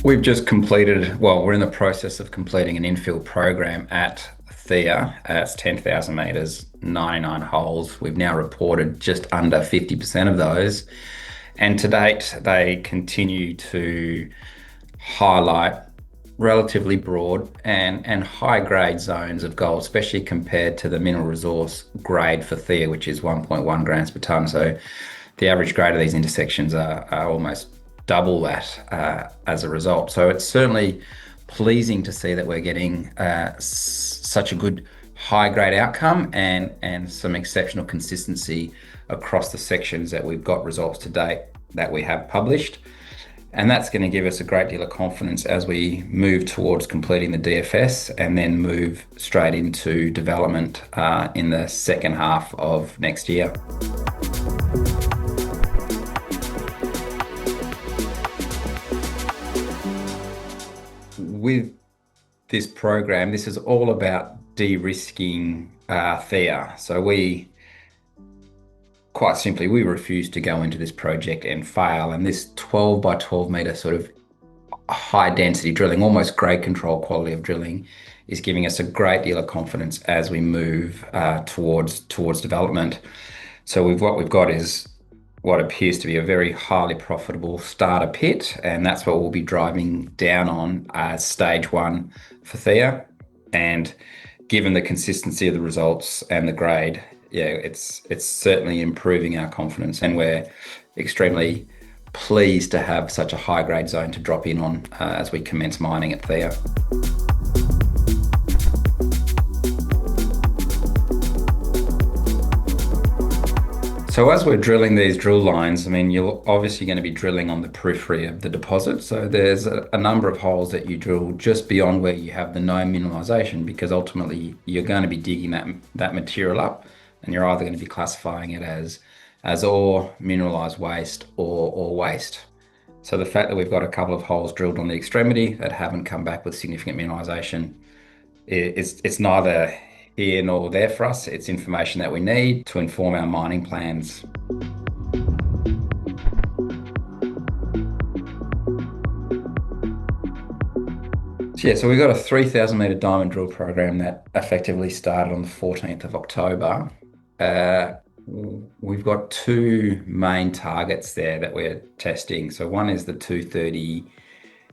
We've just completed, well, we're in the process of completing an infill program at Theia. It's 10,000 meters, 99 holes. We've now reported just under 50% of those. And to date, they continue to highlight relatively broad and high grade zones of gold, especially compared to the mineral resource grade for Theia, which is 1.1 grams per tonne. So the average grade of these intersections are almost double that as a result. So it's certainly pleasing to see that we're getting such a good high grade outcome and some exceptional consistency across the sections that we've got results to date that we have published. And that's going to give us a great deal of confidence as we move towards completing the DFS and then move straight into development in the second half of next year. With this program, this is all about de-risking Theia. So quite simply, we refuse to go into this project and fail. And this 12 by 12 meter sort of high density drilling, almost grade control quality of drilling, is giving us a great deal of confidence as we move towards development. So what we've got is what appears to be a very highly profitable starter pit, and that's what we'll be driving down on as stage one for Theia. And given the consistency of the results and the grade, yeah, it's certainly improving our confidence, and we're extremely pleased to have such a high grade zone to drop in on as we commence mining at Theia. So as we're drilling these drill lines, I mean, you're obviously going to be drilling on the periphery of the deposit. So there's a number of holes that you drill just beyond where you have the known mineralisation, because ultimately you're going to be digging that material up, and you're either going to be classifying it as ore, mineralised waste, or waste. So the fact that we've got a couple of holes drilled on the extremity that haven't come back with significant mineralisation, it's neither here nor there for us. It's information that we need to inform our mining plans. So we've got a 3,000 meter diamond drill program that effectively started on the 14th of October. We've got two main targets there that we're testing. So one is the 230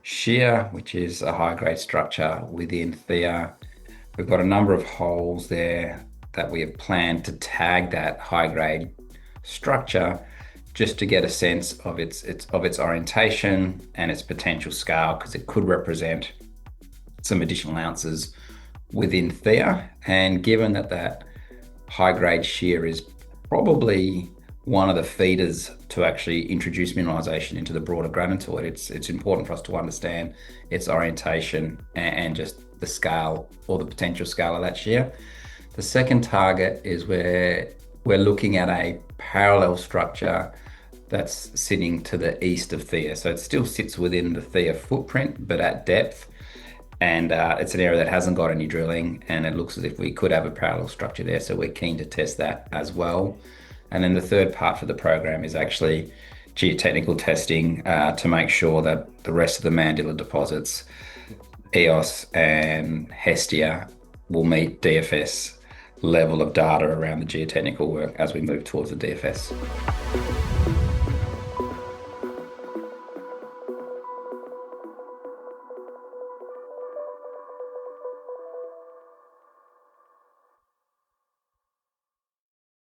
shear, which is a high grade structure within Theia. We've got a number of holes there that we have planned to tag that high grade structure just to get a sense of its orientation and its potential scale, because it could represent some additional ounces within Theia. And given that high grade shear is probably one of the feeders to actually introduce mineralisation into the broader granitoid, it's important for us to understand its orientation and just the scale or the potential scale of that shear. The second target is where we're looking at a parallel structure that's sitting to the east of Theia. So it still sits within the Theia footprint, but at depth. And it's an area that hasn't got any drilling, and it looks as if we could have a parallel structure there. So we're keen to test that as well. And then the third part for the program is actually geotechnical testing to make sure that the rest of the Mandilla deposits, EOS and Hestia, will meet DFS level of data around the geotechnical work as we move towards the DFS.